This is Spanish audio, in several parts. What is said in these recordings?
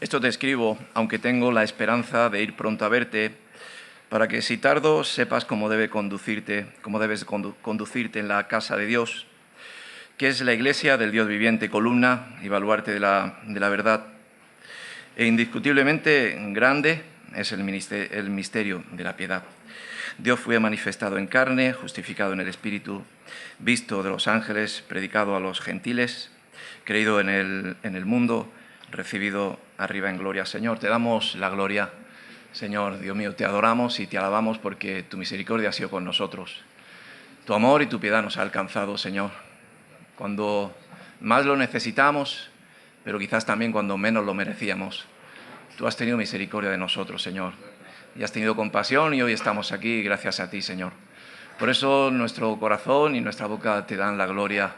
Esto te escribo, aunque tengo la esperanza de ir pronto a verte, para que si tardo sepas cómo debes conducirte en la casa de Dios, que es la iglesia del Dios viviente, columna y baluarte de la verdad. E indiscutiblemente grande es el misterio de la piedad. Dios fue manifestado en carne, justificado en el Espíritu, visto de los ángeles, predicado a los gentiles, creído en el mundo, recibido arriba en gloria. Señor, te damos la gloria. Señor, Dios mío, te adoramos y te alabamos porque tu misericordia ha sido con nosotros. Tu amor y tu piedad nos ha alcanzado, Señor, cuando más lo necesitamos, pero quizás también cuando menos lo merecíamos. Tú has tenido misericordia de nosotros, Señor, y has tenido compasión y hoy estamos aquí gracias a ti, Señor. Por eso nuestro corazón y nuestra boca te dan la gloria,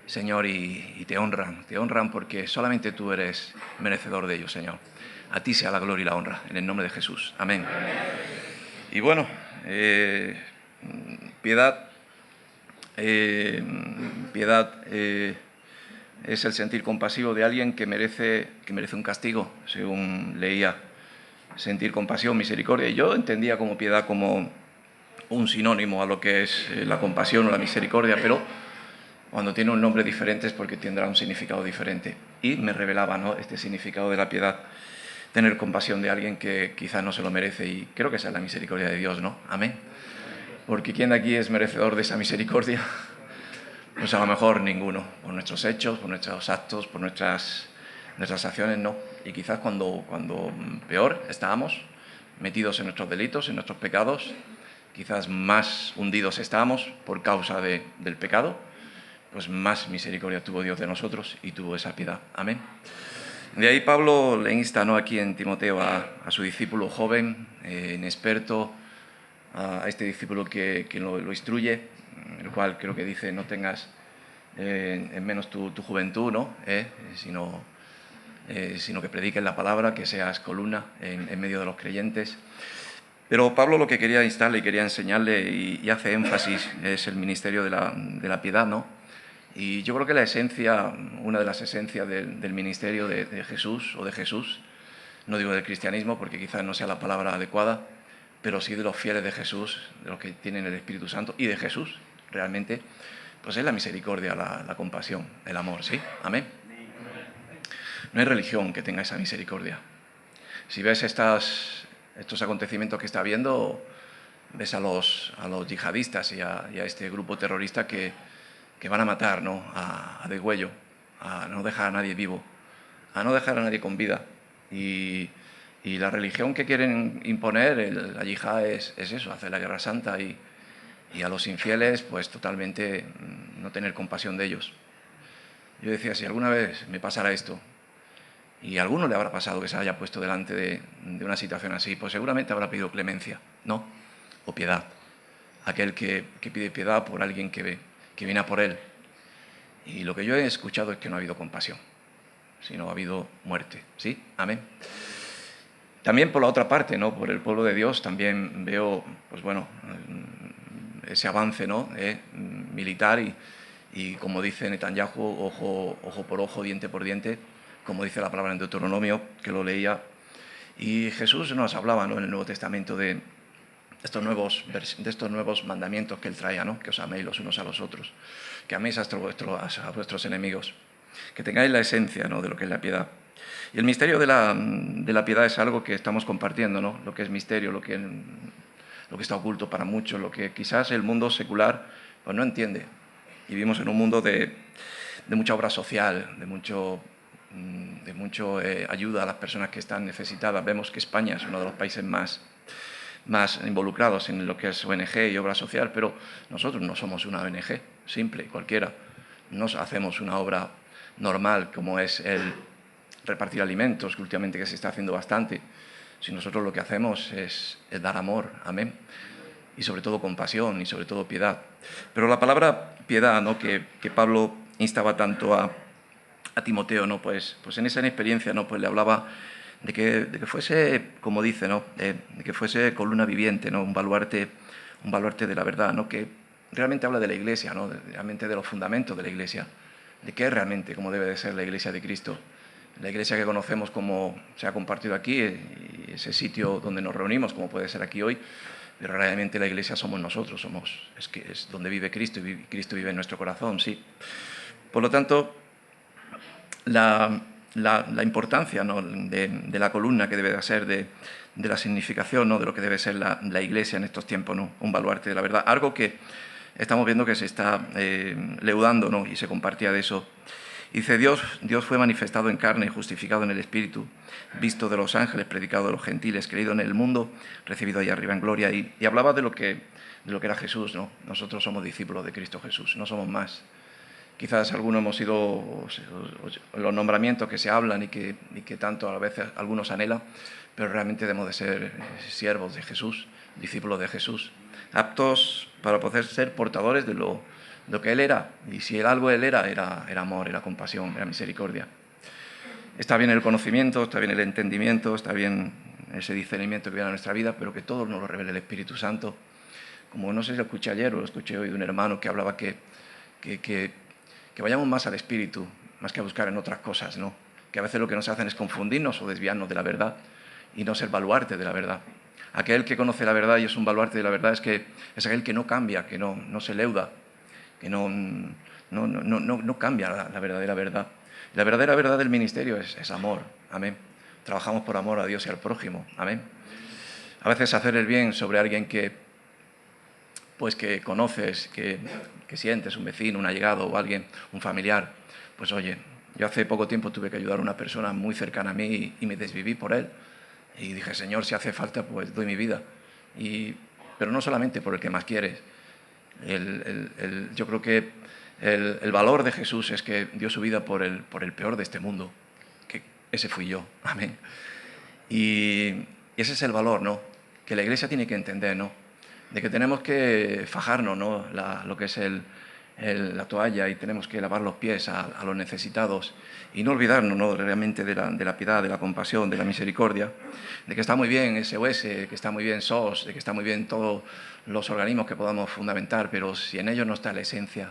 Señor, y te honran porque solamente tú eres merecedor de ello, Señor. A ti sea la gloria y la honra, en el nombre de Jesús. Amén. Y bueno, piedad es el sentir compasivo de alguien que merece un castigo, según leía. Sentir compasión, misericordia. Y yo entendía como piedad como un sinónimo a lo que es la compasión o la misericordia, pero cuando tiene un nombre diferente es porque tendrá un significado diferente. Y me revelaba, ¿no?, este significado de la piedad, tener compasión de alguien que quizás no se lo merece, y creo que esa es la misericordia de Dios, ¿no? Amén. Porque ¿quién de aquí es merecedor de esa misericordia? Pues a lo mejor ninguno, por nuestros hechos, por nuestros actos, por nuestras acciones, no. Y quizás cuando peor estábamos, metidos en nuestros delitos, en nuestros pecados, quizás más hundidos estábamos por causa del pecado, pues más misericordia tuvo Dios de nosotros y tuvo esa piedad. Amén. De ahí Pablo le insta, ¿no?, aquí en Timoteo a su discípulo joven, inexperto, a este discípulo que lo instruye, el cual creo que dice: no tengas en menos tu juventud, ¿no?, sino que prediques la palabra, que seas columna en medio de los creyentes. Pero Pablo lo que quería instarle y quería enseñarle, y hace énfasis, es el ministerio de la piedad, ¿no? Y yo creo que la esencia, una de las esencias del ministerio de Jesús, o de Jesús, no digo del cristianismo porque quizás no sea la palabra adecuada, pero sí de los fieles de Jesús, de los que tienen el Espíritu Santo y de Jesús, realmente, pues es la misericordia, la compasión, el amor, ¿sí? Amén. No hay religión que tenga esa misericordia. Si ves estos acontecimientos que está habiendo, ves a los yihadistas y a este grupo terrorista que van a matar, ¿no?, a degüello, a no dejar a nadie vivo, a no dejar a nadie con vida. Y la religión que quieren imponer, la yihad, es eso, hacer la guerra santa, y a los infieles, pues totalmente no tener compasión de ellos. Yo decía, si alguna vez me pasara esto, y a alguno le habrá pasado que se haya puesto delante de una situación así, pues seguramente habrá pedido clemencia, ¿no?, o piedad. Aquel que pide piedad por alguien que viene a por él. Y lo que yo he escuchado es que no ha habido compasión, sino ha habido muerte, ¿sí? Amén. También por la otra parte, ¿no?, por el pueblo de Dios, también veo, pues bueno, ese avance, ¿no?, militar, y como dice Netanyahu, ojo por ojo, diente por diente, como dice la palabra en Deuteronomio, que lo leía. Y Jesús nos hablaba, ¿no?, en el Nuevo Testamento de estos nuevos mandamientos que él traía, ¿no?, que os améis los unos a los otros, que améis a vuestros enemigos, que tengáis la esencia, ¿no?, de lo que es la piedad. Y el misterio de la piedad es algo que estamos compartiendo, ¿no?, lo que es misterio, lo que está oculto para muchos, lo que quizás el mundo secular pues no entiende. Y vivimos en un mundo de mucha obra social, de mucho ayuda a las personas que están necesitadas. Vemos que España es uno de los países más involucrados en lo que es ONG y obra social, pero nosotros no somos una ONG simple, cualquiera. No hacemos una obra normal como es el repartir alimentos, que últimamente que se está haciendo bastante. Si nosotros lo que hacemos es dar amor, amén, y sobre todo compasión, y sobre todo piedad. Pero la palabra piedad, ¿no?, que Pablo instaba tanto a Timoteo, ¿no?, pues en esa experiencia, ¿no?, pues le hablaba de que fuese, como dice, ¿no?, de que fuese columna viviente, ¿no?, un baluarte de la verdad, ¿no?, que realmente habla de la Iglesia, ¿no?, realmente de los fundamentos de la Iglesia, de qué es realmente, cómo debe de ser la Iglesia de Cristo. La iglesia que conocemos como se ha compartido aquí, ese sitio donde nos reunimos, como puede ser aquí hoy, pero realmente la iglesia somos nosotros, es donde vive Cristo y Cristo vive en nuestro corazón, sí. Por lo tanto, la importancia, ¿no?, de la columna que debe de ser, de la significación, ¿no?, de lo que debe ser la iglesia en estos tiempos, ¿no?, un baluarte de la verdad, algo que estamos viendo que se está leudando, ¿no?, y se compartía de eso. Dice, Dios fue manifestado en carne, justificado en el Espíritu, visto de los ángeles, predicado de los gentiles, creído en el mundo, recibido allá arriba en gloria. Y hablaba de lo que era Jesús, ¿no? Nosotros somos discípulos de Cristo Jesús, no somos más. Quizás algunos hemos sido los nombramientos que se hablan y que tanto a veces algunos anhelan, pero realmente debemos de ser siervos de Jesús, discípulos de Jesús, aptos para poder ser portadores de lo que Él era. Y si algo Él era amor, era compasión, era misericordia. Está bien el conocimiento, está bien el entendimiento, está bien ese discernimiento que viene a nuestra vida, pero que todo nos lo revele el Espíritu Santo. Como no sé si lo escuché ayer o lo escuché hoy de un hermano que hablaba que vayamos más al Espíritu, más que a buscar en otras cosas, ¿no? Que a veces lo que nos hacen es confundirnos o desviarnos de la verdad y no ser baluarte de la verdad. Aquel que conoce la verdad y es un baluarte de la verdad es aquel que no cambia, que no se leuda, que no cambia la verdadera verdad. La verdadera verdad del ministerio es amor, amén. Trabajamos por amor a Dios y al prójimo, amén. A veces hacer el bien sobre alguien que conoces, que sientes, un vecino, un allegado o alguien, un familiar, pues oye, yo hace poco tiempo tuve que ayudar a una persona muy cercana a mí y me desviví por él. Y dije, Señor, si hace falta, pues doy mi vida. Pero no solamente por el que más quieres. Yo creo que el valor de Jesús es que dio su vida por el peor de este mundo, que ese fui yo, amén. Y ese es el valor, ¿no?, que la Iglesia tiene que entender, ¿no?, de que tenemos que fajarnos, ¿no?, lo que es la toalla, y tenemos que lavar los pies a los necesitados y no olvidarnos, ¿no?, realmente de la piedad, de la compasión, de la misericordia, de que está muy bien SOS, que está muy bien SOS, de que está muy bien todos los organismos que podamos fundamentar, pero si en ellos no está la esencia,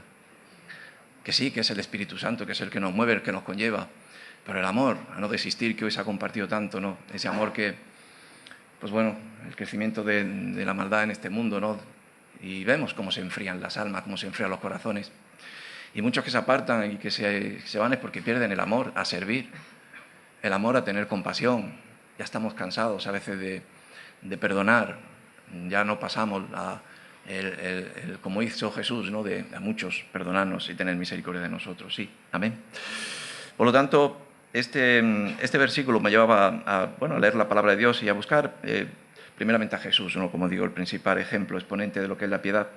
que sí, que es el Espíritu Santo, que es el que nos mueve, el que nos conlleva, pero el amor, a no desistir, que hoy se ha compartido tanto, ¿no?, ese amor que, pues bueno, el crecimiento de la maldad en este mundo, ¿no?, y vemos cómo se enfrían las almas, cómo se enfrían los corazones. Y muchos que se apartan y que se van es porque pierden el amor a servir, el amor a tener compasión. Ya estamos cansados a veces de perdonar, ya no pasamos como hizo Jesús, ¿no?, de a muchos perdonarnos y tener misericordia de nosotros. Sí, amén. Por lo tanto, este versículo me llevaba a leer la palabra de Dios y a buscar primeramente a Jesús, ¿no?, como digo, el principal ejemplo, exponente de lo que es la piedad,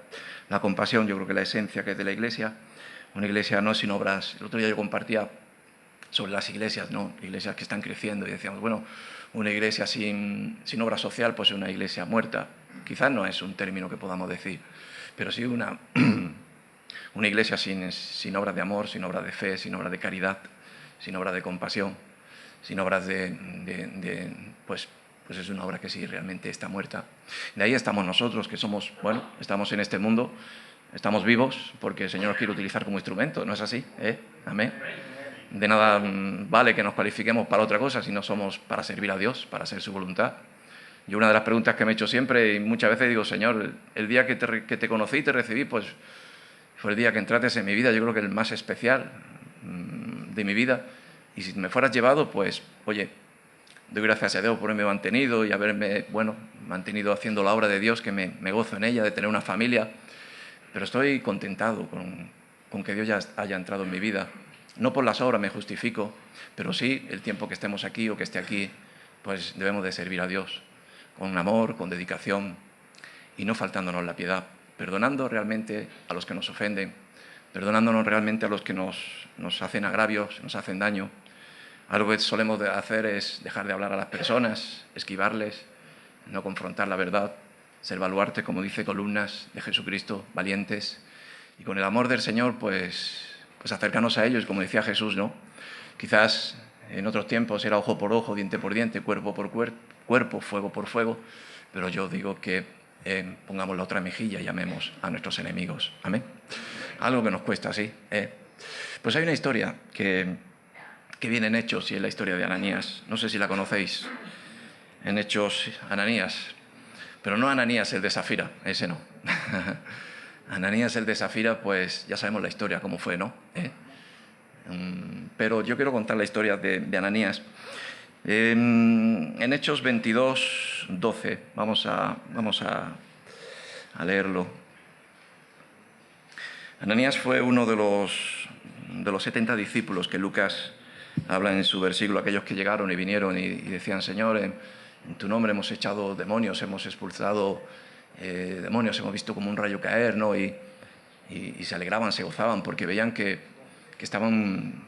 la compasión. Yo creo que la esencia que es de la Iglesia, una Iglesia no sin obras. El otro día yo compartía sobre las iglesias, ¿no?, iglesias que están creciendo, y decíamos, bueno, una iglesia sin obra social, pues es una iglesia muerta. Quizás no es un término que podamos decir, pero sí una iglesia sin obras de amor, sin obras de fe, sin obras de caridad, sin obras de compasión, sin obras pues es una obra que sí realmente está muerta. De ahí estamos nosotros, que somos, bueno, estamos en este mundo, estamos vivos porque el Señor nos quiere utilizar como instrumento, ¿no es así? Amén. De nada vale que nos cualifiquemos para otra cosa si no somos para servir a Dios, para hacer su voluntad. Yo una de las preguntas que me he hecho siempre y muchas veces digo, Señor, el día que te conocí y te recibí, pues fue el día que entraste en mi vida, yo creo que el más especial de mi vida. Y si me fueras llevado, pues, oye, doy gracias a Dios por haberme mantenido y haberme, bueno, mantenido haciendo la obra de Dios, que me gozo en ella, de tener una familia. Pero estoy contentado con que Dios ya haya entrado en mi vida. No por las obras me justifico, pero sí el tiempo que estemos aquí o que esté aquí, pues debemos de servir a Dios con amor, con dedicación y no faltándonos la piedad, perdonando realmente a los que nos ofenden, perdonándonos realmente a los que nos hacen agravios, nos hacen daño. Algo que solemos hacer es dejar de hablar a las personas, esquivarles, no confrontar la verdad, ser baluarte, como dice, columnas de Jesucristo, valientes, y con el amor del Señor, pues acercarnos a ellos, como decía Jesús, ¿no? Quizás en otros tiempos era ojo por ojo, diente por diente, cuerpo por cuerpo, fuego por fuego, pero yo digo que pongamos la otra mejilla y llamemos a nuestros enemigos. Amén. Algo que nos cuesta, sí. Pues hay una historia que que viene en Hechos y en la historia de Ananías. No sé si la conocéis. En Hechos, Ananías. Pero no Ananías el de Zafira, ese no. Ananías el de Zafira, pues ya sabemos la historia, cómo fue, ¿no? Pero yo quiero contar la historia de Ananías. En Hechos 22, 12, vamos a leerlo. Ananías fue uno de los 70 discípulos que Lucas habla en su versículo, aquellos que llegaron y vinieron y decían: Señor, en tu nombre hemos echado demonios, hemos expulsado demonios, hemos visto como un rayo caer, ¿no? Y se alegraban, se gozaban, porque veían que estaban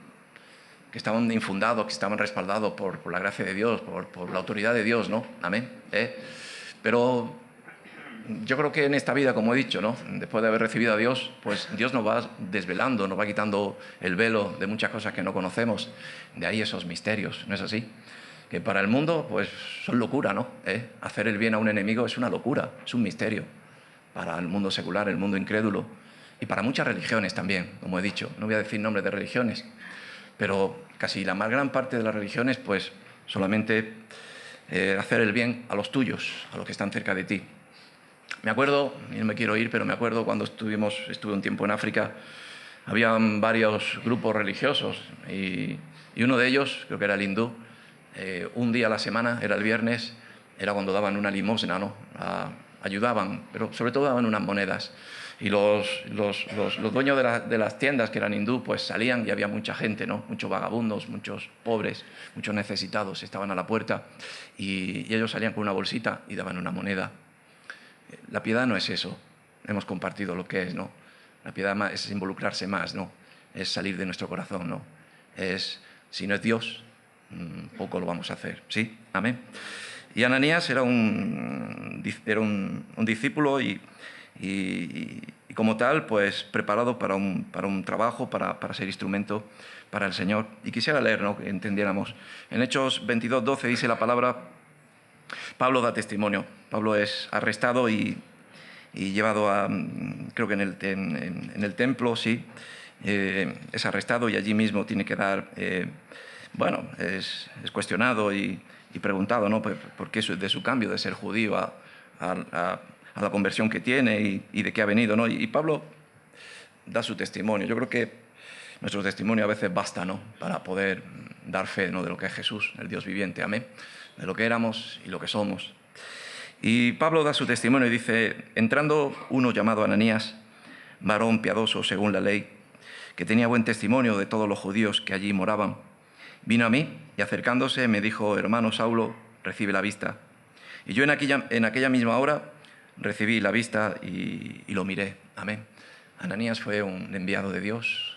infundados, que estaban respaldados por la gracia de Dios, por la autoridad de Dios, ¿no? Amén. Pero yo creo que en esta vida, como he dicho, ¿no?, después de haber recibido a Dios, pues Dios nos va desvelando, nos va quitando el velo de muchas cosas que no conocemos. De ahí esos misterios, ¿no es así? Que para el mundo, pues son locura, ¿no? Hacer el bien a un enemigo es una locura, es un misterio. Para el mundo secular, el mundo incrédulo, y para muchas religiones también, como he dicho. No voy a decir nombres de religiones, pero casi la más gran parte de las religiones, pues solamente hacer el bien a los tuyos, a los que están cerca de ti. Me acuerdo, y no me quiero ir, pero me acuerdo cuando estuve un tiempo en África, había varios grupos religiosos y uno de ellos, creo que era el hindú, un día a la semana, era el viernes, era cuando daban una limosna, ¿no? Ayudaban, pero sobre todo daban unas monedas. Y los dueños de las tiendas, que eran hindú, pues salían y había mucha gente, ¿no? Muchos vagabundos, muchos pobres, muchos necesitados, estaban a la puerta y ellos salían con una bolsita y daban una moneda. La piedad no es eso, hemos compartido lo que es, ¿no? La piedad es involucrarse más, ¿no? Es salir de nuestro corazón, ¿no? Si no es Dios, poco lo vamos a hacer, ¿sí? Amén. Y Ananías era un discípulo y como tal, pues preparado para un trabajo, para ser instrumento para el Señor. Y quisiera leer, ¿no?, que entendiéramos. En Hechos 22, 12 dice la palabra: Pablo da testimonio. Pablo es arrestado y llevado a, creo que en el templo, sí, es arrestado y allí mismo tiene que dar, es cuestionado y preguntado, ¿no?, por qué de su cambio de ser judío a la conversión que tiene y de qué ha venido, ¿no? Y Pablo da su testimonio. Yo creo que nuestro testimonio a veces basta, ¿no?, para poder dar fe, ¿no?, de lo que es Jesús, el Dios viviente, amén, de lo que éramos y lo que somos. Y Pablo da su testimonio y dice: entrando uno llamado Ananías, varón piadoso según la ley, que tenía buen testimonio de todos los judíos que allí moraban, vino a mí y acercándose me dijo: hermano Saulo, recibe la vista. Y yo en aquella misma hora recibí la vista y lo miré. Amén. Ananías fue un enviado de Dios.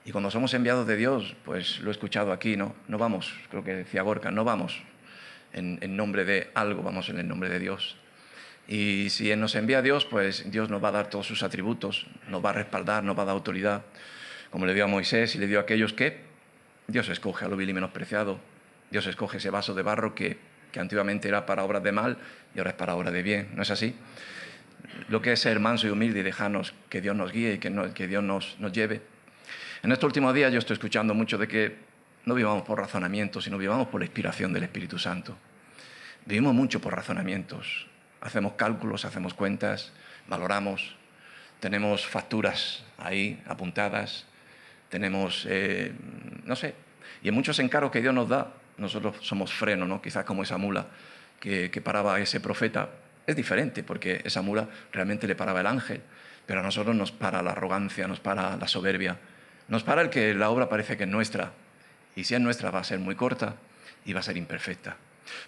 Y cuando somos enviados de Dios, pues lo he escuchado aquí, ¿no? No vamos, creo que decía Gorka, no vamos en nombre de algo, vamos en el nombre de Dios. Y si Él nos envía a Dios, pues Dios nos va a dar todos sus atributos, nos va a respaldar, nos va a dar autoridad, como le dio a Moisés y le dio a aquellos que Dios escoge a lo vil y menospreciado. Dios escoge ese vaso de barro que antiguamente era para obras de mal y ahora es para obras de bien, ¿no es así? Lo que es ser manso y humilde y dejarnos que Dios nos guíe y que Dios nos lleve. En estos últimos días yo estoy escuchando mucho de que no vivamos por razonamientos, sino vivamos por la inspiración del Espíritu Santo. Vivimos mucho por razonamientos. Hacemos cálculos, hacemos cuentas, valoramos, tenemos facturas ahí apuntadas, tenemos, no sé, y en muchos encargos que Dios nos da, nosotros somos freno, ¿no? Quizás como esa mula que paraba a ese profeta. Es diferente, porque esa mula realmente le paraba el ángel, pero a nosotros nos para la arrogancia, nos para la soberbia, nos para el que la obra parece que es nuestra, y si es nuestra va a ser muy corta y va a ser imperfecta.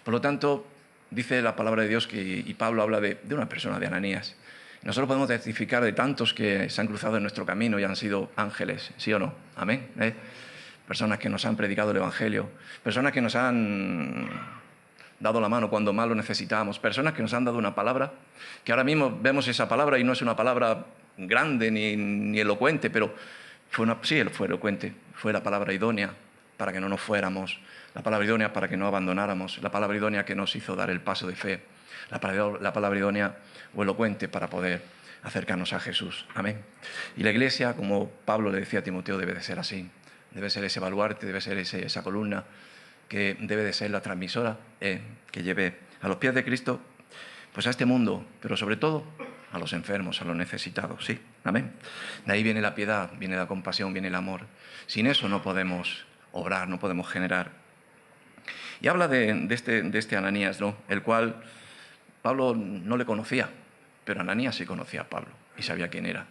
Por lo tanto, dice la palabra de Dios y Pablo habla de una persona, de Ananías. Nosotros podemos testificar de tantos que se han cruzado en nuestro camino y han sido ángeles, ¿sí o no? Amén. Personas que nos han predicado el Evangelio, personas que nos han dado la mano cuando más lo necesitábamos, personas que nos han dado una palabra, que ahora mismo vemos esa palabra y no es una palabra grande ni elocuente, pero sí, fue elocuente, fue la palabra idónea para que no nos fuéramos, la palabra idónea para que no abandonáramos, la palabra idónea que nos hizo dar el paso de fe, la palabra idónea o elocuente para poder acercarnos a Jesús. Amén. Y la iglesia, como Pablo le decía a Timoteo, debe de ser así. debe ser ese baluarte, debe ser esa columna que debe de ser la transmisora que lleve a los pies de Cristo, pues a este mundo, pero sobre todo a los enfermos, a los necesitados, sí, amén. De ahí viene la piedad, viene la compasión, viene el amor. Sin eso no podemos obrar, no podemos generar. Y habla de este Ananías, ¿no? El cual Pablo no le conocía, pero Ananías sí conocía a Pablo y sabía quién era.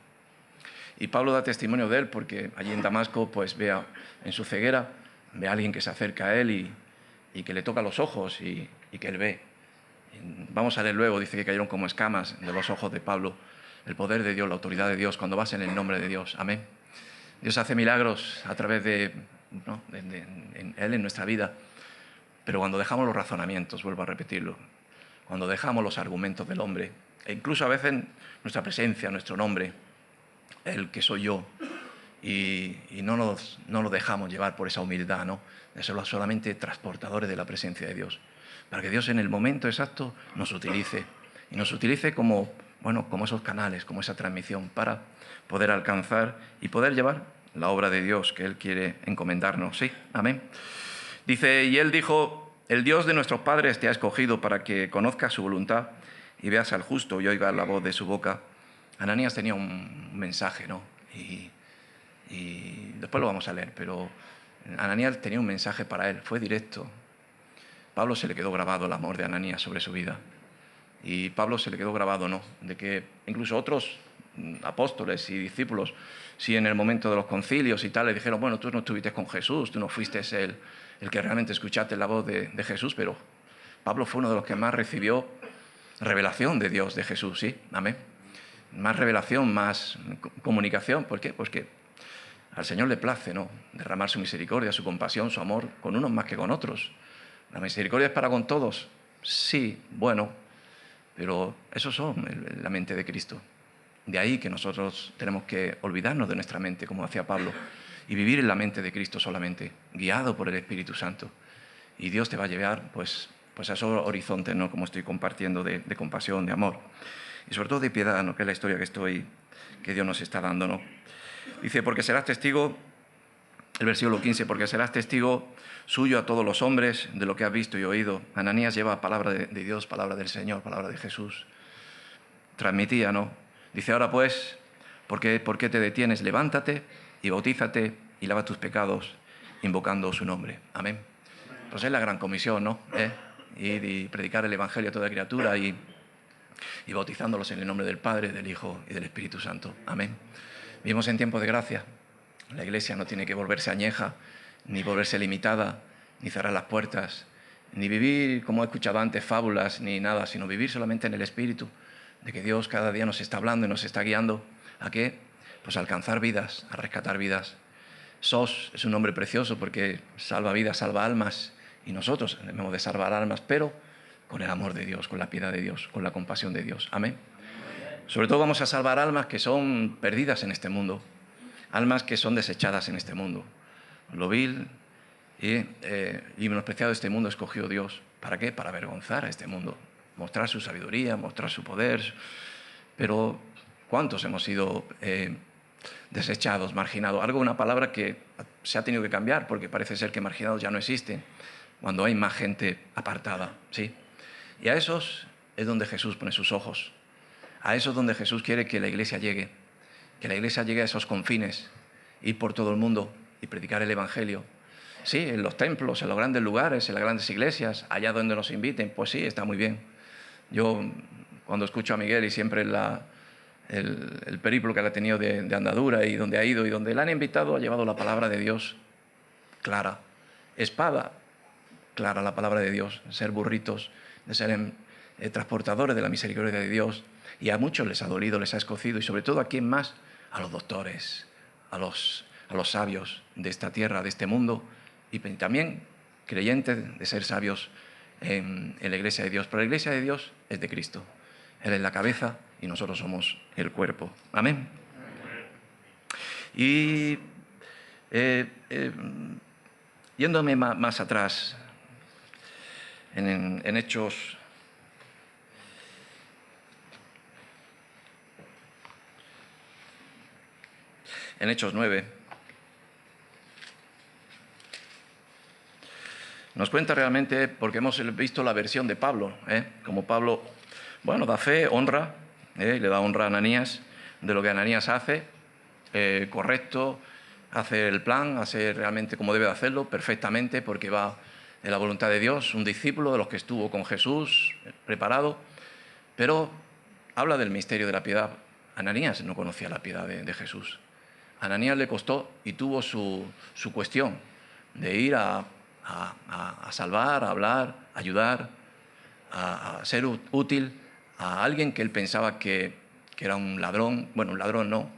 Y Pablo da testimonio de él porque allí en Damasco pues en su ceguera, ve a alguien que se acerca a él y que le toca los ojos y que él ve. Vamos a leer luego, dice que cayeron como escamas de los ojos de Pablo. El poder de Dios, la autoridad de Dios, cuando vas en el nombre de Dios. Amén. Dios hace milagros a través de Él en nuestra vida. Pero cuando dejamos los razonamientos, vuelvo a repetirlo, cuando dejamos los argumentos del hombre, e incluso a veces nuestra presencia, nuestro nombre, el que soy yo, y no nos dejamos llevar por esa humildad, ¿no? De ser solamente transportadores de la presencia de Dios, para que Dios en el momento exacto nos utilice, y nos utilice como esos canales, como esa transmisión, para poder alcanzar y poder llevar la obra de Dios que Él quiere encomendarnos. Sí, amén. Dice, y Él dijo, el Dios de nuestros padres te ha escogido para que conozcas su voluntad y veas al justo y oigas la voz de su boca. Ananías tenía un mensaje, ¿no? Y después lo vamos a leer, pero Ananías tenía un mensaje para él, fue directo. Pablo se le quedó grabado el amor de Ananías sobre su vida. Y Pablo se le quedó grabado, ¿no? De que incluso otros apóstoles y discípulos, si en el momento de los concilios y tal, le dijeron, bueno, tú no estuviste con Jesús, tú no fuiste el que realmente escuchaste la voz de Jesús, pero Pablo fue uno de los que más recibió revelación de Dios, de Jesús, ¿sí? Amén. Más revelación, más comunicación. ¿Por qué? Pues que al Señor le place, ¿no? Derramar su misericordia, su compasión, su amor, con unos más que con otros. ¿La misericordia es para con todos? Sí, bueno, pero esos son la mente de Cristo. De ahí que nosotros tenemos que olvidarnos de nuestra mente, como hacía Pablo, y vivir en la mente de Cristo solamente, guiado por el Espíritu Santo. Y Dios te va a llevar pues a esos horizontes, ¿no? Como estoy compartiendo, de compasión, de amor. Y sobre todo de piedad, ¿no? Que es la historia que Dios nos está dando, ¿no? Dice, porque serás testigo, el versículo 15, porque serás testigo suyo a todos los hombres de lo que has visto y oído. Ananías lleva palabra de Dios, palabra del Señor, palabra de Jesús. Transmitía, ¿no? Dice, ahora pues, ¿por qué te detienes? Levántate y bautízate y lava tus pecados, invocando su nombre. Amén. Pues es la gran comisión, ¿no? Ir y predicar el Evangelio a toda criatura y bautizándolos en el nombre del Padre, del Hijo y del Espíritu Santo. Amén. Vivimos en tiempo de gracia. La Iglesia no tiene que volverse añeja, ni volverse limitada, ni cerrar las puertas, ni vivir, como he escuchado antes, fábulas, ni nada, sino vivir solamente en el Espíritu, de que Dios cada día nos está hablando y nos está guiando. ¿A qué? Pues a alcanzar vidas, a rescatar vidas. SOS es un nombre precioso porque salva vidas, salva almas, y nosotros debemos de salvar almas, pero con el amor de Dios, con la piedad de Dios, con la compasión de Dios. Amén. Sobre todo vamos a salvar almas que son perdidas en este mundo, almas que son desechadas en este mundo. Lo vil y menospreciado de este mundo escogió Dios. ¿Para qué? Para avergonzar a este mundo, mostrar su sabiduría, mostrar su poder. Pero ¿cuántos hemos sido desechados, marginados? Una palabra que se ha tenido que cambiar porque parece ser que marginados ya no existen, cuando hay más gente apartada, ¿sí? Y a esos es donde Jesús pone sus ojos. A eso es donde Jesús quiere que la Iglesia llegue. Que la Iglesia llegue a esos confines, ir por todo el mundo y predicar el Evangelio. Sí, en los templos, en los grandes lugares, en las grandes iglesias, allá donde nos inviten, pues sí, está muy bien. Yo, cuando escucho a Miguel y siempre el periplo que él ha tenido de andadura y donde ha ido y donde le han invitado, ha llevado la palabra de Dios clara. Espada clara, la palabra de Dios. Ser burritos, de ser transportadores de la misericordia de Dios. Y a muchos les ha dolido, les ha escocido, y sobre todo a quién más, a los doctores, a los sabios de esta tierra, de este mundo, y también creyentes de ser sabios en la Iglesia de Dios. Pero la Iglesia de Dios es de Cristo. Él es la cabeza y nosotros somos el cuerpo. Amén. Y yéndome más atrás, en Hechos... En Hechos 9, Nos cuenta realmente, porque hemos visto la versión de Pablo, como Pablo, bueno, da fe, honra, le da honra a Ananías de lo que Ananías hace, correcto, hace el plan, hace realmente como debe de hacerlo, perfectamente, porque va en la voluntad de Dios, un discípulo de los que estuvo con Jesús, preparado, pero habla del misterio de la piedad. Ananías no conocía la piedad de Jesús. A Ananías le costó y tuvo su cuestión de ir a salvar, a hablar, a ayudar, a ser útil a alguien que él pensaba que era un ladrón, bueno, un ladrón no,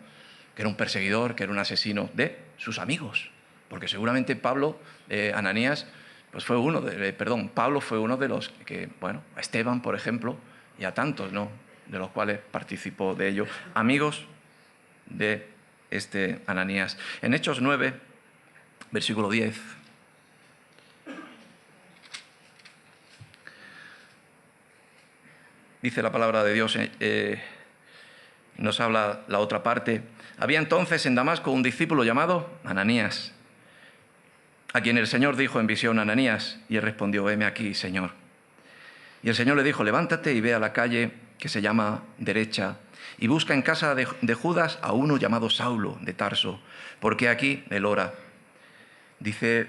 que era un perseguidor, que era un asesino de sus amigos. Porque seguramente Ananías, pues Pablo fue uno de los que, bueno, a Esteban, por ejemplo, y a tantos, ¿no?, de los cuales participó de ello, amigos de este Ananías. En Hechos 9, versículo 10, dice la palabra de Dios, nos habla la otra parte. Había entonces en Damasco un discípulo llamado Ananías, a quien el Señor dijo en visión: Ananías, y él respondió: heme aquí, Señor. Y el Señor le dijo: levántate y ve a la calle que se llama Derecha, y busca en casa de Judas a uno llamado Saulo de Tarso, porque aquí él ora. Dice,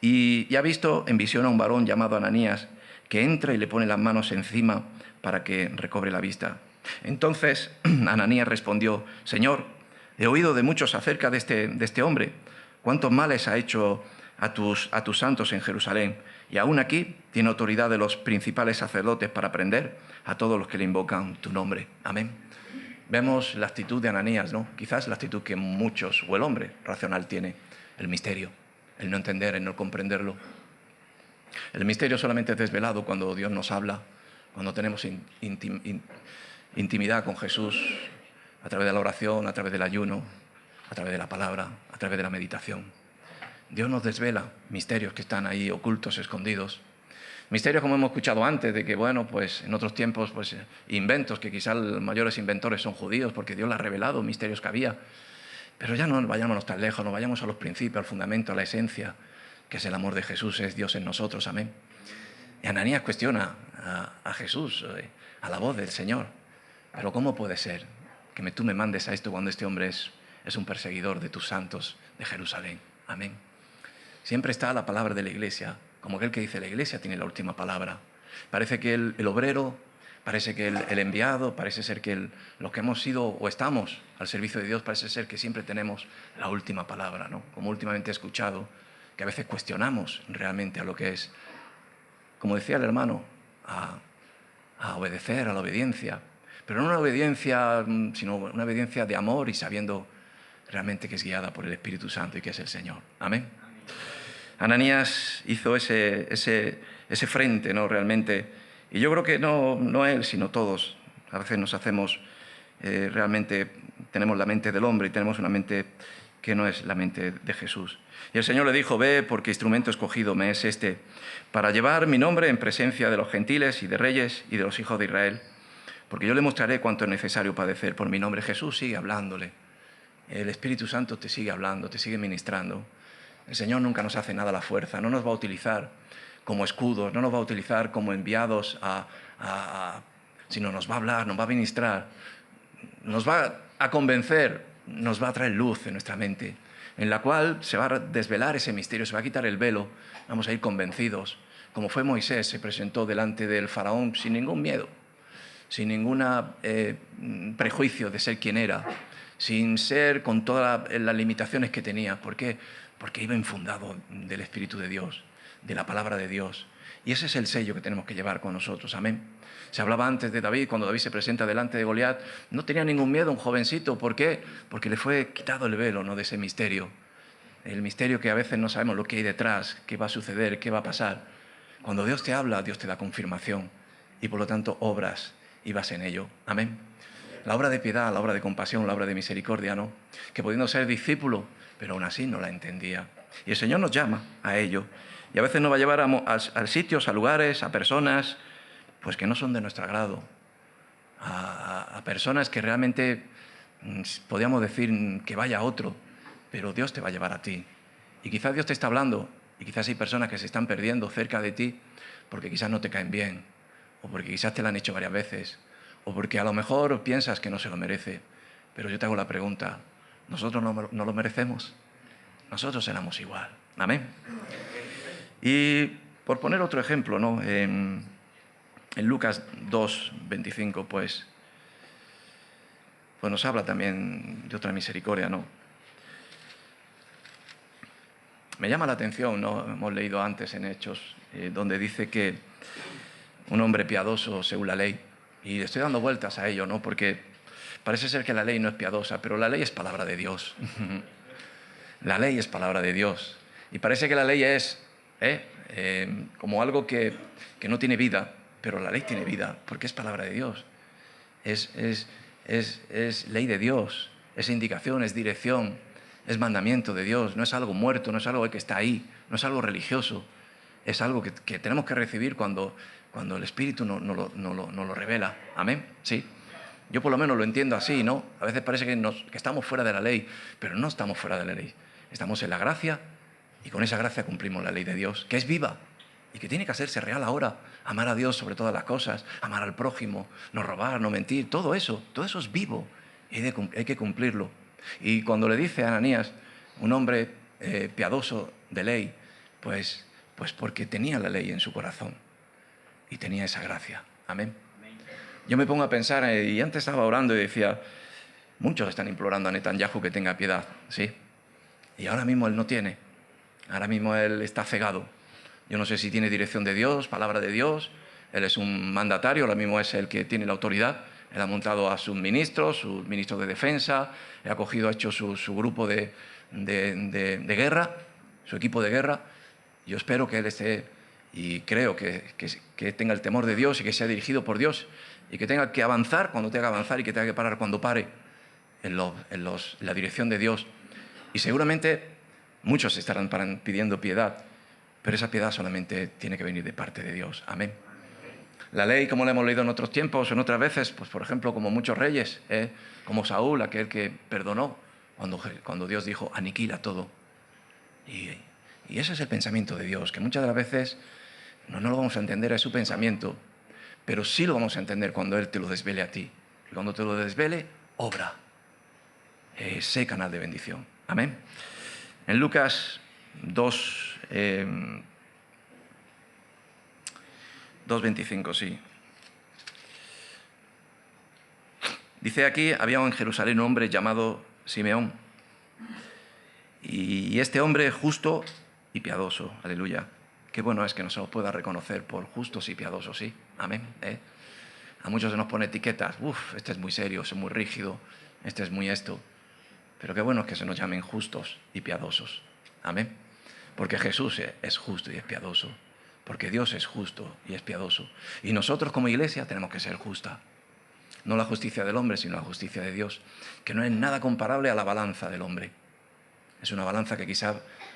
y ha visto en visión a un varón llamado Ananías, que entra y le pone las manos encima para que recobre la vista. Entonces Ananías respondió: Señor, he oído de muchos acerca de este hombre, cuántos males ha hecho a tus santos en Jerusalén, y aún aquí tiene autoridad de los principales sacerdotes para prender a todos los que le invocan tu nombre. Amén. Vemos la actitud de Ananías, ¿no? Quizás la actitud que muchos, o el hombre racional, tiene: el misterio, el no entender, el no comprenderlo. El misterio solamente es desvelado cuando Dios nos habla, cuando tenemos intimidad con Jesús, a través de la oración, a través del ayuno, a través de la palabra, a través de la meditación. Dios nos desvela misterios que están ahí ocultos, escondidos. Misterios, como hemos escuchado antes, de que, bueno, pues en otros tiempos, pues inventos, que quizás los mayores inventores son judíos, porque Dios les ha revelado misterios que había. Pero ya no vayámonos tan lejos, no vayamos a los principios, al fundamento, a la esencia, que es el amor de Jesús, es Dios en nosotros. Amén. Y Ananías cuestiona a Jesús, a la voz del Señor: pero ¿cómo puede ser que tú me mandes a esto cuando este hombre es un perseguidor de tus santos de Jerusalén? Amén. Siempre está la palabra de la iglesia, como aquel que dice: la iglesia tiene la última palabra. Parece que el obrero, parece que el enviado, parece ser que los que hemos sido o estamos al servicio de Dios, parece ser que siempre tenemos la última palabra, ¿no? Como últimamente he escuchado, que a veces cuestionamos realmente a lo que es, como decía el hermano, a obedecer, a la obediencia. Pero no una obediencia, sino una obediencia de amor y sabiendo realmente que es guiada por el Espíritu Santo y que es el Señor. Amén. Ananías hizo ese frente, ¿no?, realmente. Y yo creo que no él, sino todos. A veces nos hacemos, realmente tenemos la mente del hombre y tenemos una mente que no es la mente de Jesús. Y el Señor le dijo: ve, porque instrumento escogido me es este, para llevar mi nombre en presencia de los gentiles y de reyes y de los hijos de Israel. Porque yo le mostraré cuánto es necesario padecer por mi nombre. Jesús sigue hablándole. El Espíritu Santo te sigue hablando, te sigue ministrando. El Señor nunca nos hace nada a la fuerza, no nos va a utilizar como escudos, no nos va a utilizar como enviados sino nos va a hablar, nos va a ministrar, nos va a convencer, nos va a traer luz en nuestra mente, en la cual se va a desvelar ese misterio, se va a quitar el velo, vamos a ir convencidos, como fue Moisés, se presentó delante del faraón sin ningún miedo, sin ningún prejuicio de ser quien era, sin ser con todas las limitaciones que tenía. ¿Por qué? Porque iba infundado del Espíritu de Dios, de la palabra de Dios. Y ese es el sello que tenemos que llevar con nosotros. Amén. Se hablaba antes de David, cuando David se presenta delante de Goliat, no tenía ningún miedo, un jovencito. ¿Por qué? Porque le fue quitado el velo, ¿no?, de ese misterio. El misterio que a veces no sabemos lo que hay detrás, qué va a suceder, qué va a pasar. Cuando Dios te habla, Dios te da confirmación y por lo tanto obras y vas en ello. Amén. La obra de piedad, la obra de compasión, la obra de misericordia, ¿no?, que pudiendo ser discípulo, pero aún así no la entendía. Y el Señor nos llama a ello. Y a veces nos va a llevar a sitios, a lugares, a personas, pues que no son de nuestro agrado. A personas que realmente podríamos decir que vaya a otro, pero Dios te va a llevar a ti. Y quizás Dios te está hablando Y quizás hay personas que se están perdiendo cerca de ti porque quizás no te caen bien, o porque quizás te lo han hecho varias veces, o porque a lo mejor piensas que no se lo merece. Pero yo te hago la pregunta, ¿nosotros no lo merecemos? Nosotros éramos igual. Amén. Y por poner otro ejemplo, ¿no? En Lucas 2:25, pues nos habla también de otra misericordia, ¿no? Me llama la atención, ¿no? Hemos leído antes en Hechos, donde dice que un hombre piadoso según la ley, y estoy dando vueltas a ello, ¿no? Porque parece ser que la ley no es piadosa, pero la ley es palabra de Dios. La ley es palabra de Dios. Y parece que la ley es como algo que no tiene vida, pero la ley tiene vida, porque es palabra de Dios. Es ley de Dios, es indicación, es dirección, es mandamiento de Dios. No es algo muerto, no es algo que está ahí, no es algo religioso. Es algo que tenemos que recibir cuando el Espíritu nos lo revela. Amén. Sí. Yo por lo menos lo entiendo así, ¿no? A veces parece que estamos fuera de la ley, pero no estamos fuera de la ley. Estamos en la gracia y con esa gracia cumplimos la ley de Dios, que es viva y que tiene que hacerse real ahora. Amar a Dios sobre todas las cosas, amar al prójimo, no robar, no mentir, todo eso es vivo y hay que cumplirlo. Y cuando le dice a Ananías, un hombre piadoso de ley, pues porque tenía la ley en su corazón y tenía esa gracia. Amén. Yo me pongo a pensar, y antes estaba orando y decía, muchos están implorando a Netanyahu que tenga piedad, ¿sí? Y ahora mismo él no tiene. Ahora mismo él está cegado. Yo no sé si tiene dirección de Dios, palabra de Dios. Él es un mandatario, ahora mismo es el que tiene la autoridad. Él ha montado a sus ministros de defensa, ha hecho su grupo de guerra, su equipo de guerra. Yo espero que él esté, y creo que tenga el temor de Dios y que sea dirigido por Dios y que tenga que avanzar cuando tenga que avanzar y que tenga que parar cuando pare en la dirección de Dios. Y seguramente muchos estarán pidiendo piedad, pero esa piedad solamente tiene que venir de parte de Dios. Amén. La ley, como la hemos leído en otros tiempos o en otras veces, pues por ejemplo, como muchos reyes, como Saúl, aquel que perdonó cuando Dios dijo, aniquila todo. Y ese es el pensamiento de Dios, que muchas de las veces no lo vamos a entender, es su pensamiento, pero sí lo vamos a entender cuando Él te lo desvele a ti. Y cuando te lo desvele, obra. Sé canal de bendición. Amén. En Lucas 2:25, sí. Dice aquí, había en Jerusalén un hombre llamado Simeón. Y este hombre justo y piadoso, aleluya. Qué bueno es que nos pueda reconocer por justos y piadosos, sí. Amén. A muchos se nos pone etiquetas. Este es muy serio, es muy rígido, este es muy esto. Pero qué bueno es que se nos llamen justos y piadosos. Amén. Porque Jesús es justo y es piadoso. Porque Dios es justo y es piadoso. Y nosotros como iglesia tenemos que ser justa. No la justicia del hombre, sino la justicia de Dios. Que no es nada comparable a la balanza del hombre. Es una balanza que quizá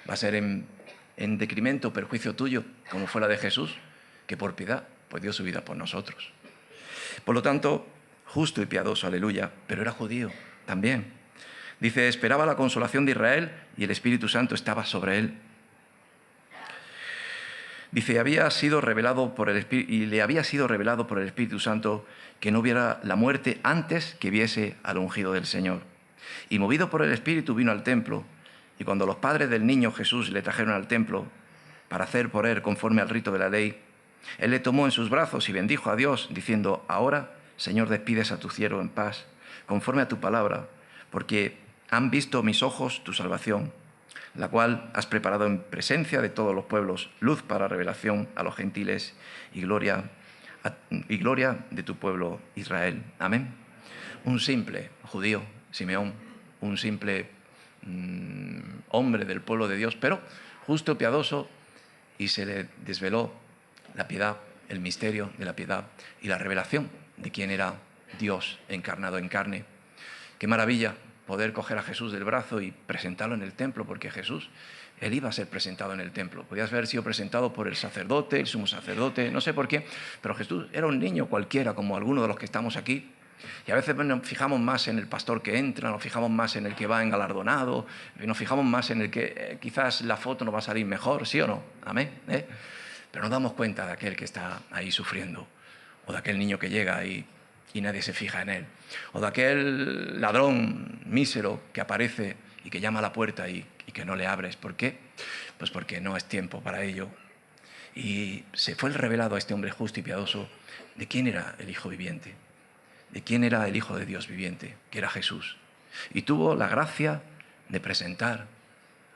va a ser en decremento, perjuicio tuyo, como fue la de Jesús, que por piedad pues dio su vida por nosotros. Por lo tanto, justo y piadoso, aleluya, pero era judío también. Dice, esperaba la consolación de Israel y el Espíritu Santo estaba sobre él. Dice, le había sido revelado por el Espíritu Santo que no viera la muerte antes que viese al ungido del Señor. Y movido por el Espíritu vino al templo, y cuando los padres del niño Jesús le trajeron al templo para hacer por él conforme al rito de la ley, él le tomó en sus brazos y bendijo a Dios, diciendo, ahora, Señor, despides a tu siervo en paz, conforme a tu palabra, porque han visto mis ojos tu salvación, la cual has preparado en presencia de todos los pueblos, luz para revelación a los gentiles y gloria de tu pueblo Israel. Amén. Un simple judío, Simeón, un simple hombre del pueblo de Dios, pero justo, piadoso, y se le desveló la piedad, el misterio de la piedad y la revelación de quién era Dios encarnado en carne. Qué maravilla poder coger a Jesús del brazo y presentarlo en el templo, porque Jesús, él iba a ser presentado en el templo. Podía haber sido presentado por el sacerdote, el sumo sacerdote, no sé por qué, pero Jesús era un niño cualquiera, como algunos de los que estamos aquí, Y a veces nos fijamos más en el pastor que entra, nos fijamos más en el que va engalardonado, nos fijamos más en el que quizás la foto nos va a salir mejor, ¿sí o no? Amén. Pero nos damos cuenta de aquel que está ahí sufriendo, o de aquel niño que llega y nadie se fija en él, o de aquel ladrón mísero que aparece y que llama a la puerta y que no le abres. ¿Por qué? Pues porque no es tiempo para ello. Y se fue revelado a este hombre justo y piadoso de quién era el Hijo viviente, de quién era el Hijo de Dios viviente, que era Jesús. Y tuvo la gracia de presentar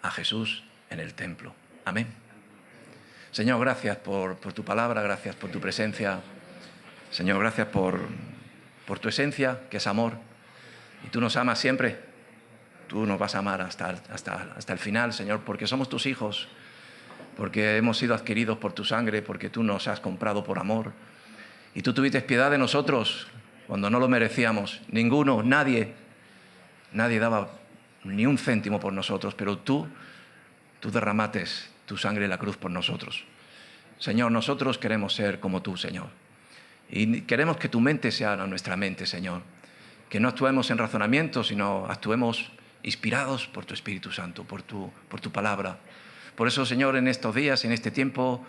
a Jesús en el templo. Amén. Señor, gracias por tu palabra, gracias por tu presencia. Señor, gracias por tu esencia, que es amor. Y tú nos amas siempre. Tú nos vas a amar hasta el final, Señor, porque somos tus hijos, porque hemos sido adquiridos por tu sangre, porque tú nos has comprado por amor. Y tú tuviste piedad de nosotros cuando no lo merecíamos. Ninguno, nadie daba ni un céntimo por nosotros, pero tú derramaste tu sangre en la cruz por nosotros. Señor, nosotros queremos ser como tú, Señor. Y queremos que tu mente sea nuestra mente, Señor. Que no actuemos en razonamiento, sino actuemos inspirados por tu Espíritu Santo, por tu palabra. Por eso, Señor, en estos días, en este tiempo,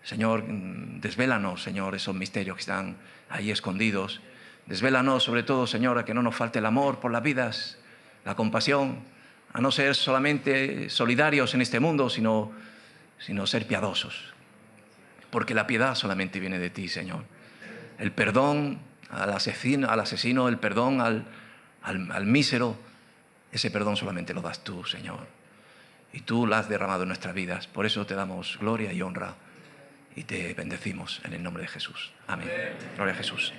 Señor, desvélanos, Señor, esos misterios que están ahí escondidos. Desvélanos, sobre todo, Señor, a que no nos falte el amor por las vidas, la compasión, a no ser solamente solidarios en este mundo, sino ser piadosos. Porque la piedad solamente viene de ti, Señor. El perdón al asesino, el perdón al mísero, ese perdón solamente lo das tú, Señor. Y tú lo has derramado en nuestras vidas. Por eso te damos gloria y honra y te bendecimos en el nombre de Jesús. Amén. Gloria a Jesús.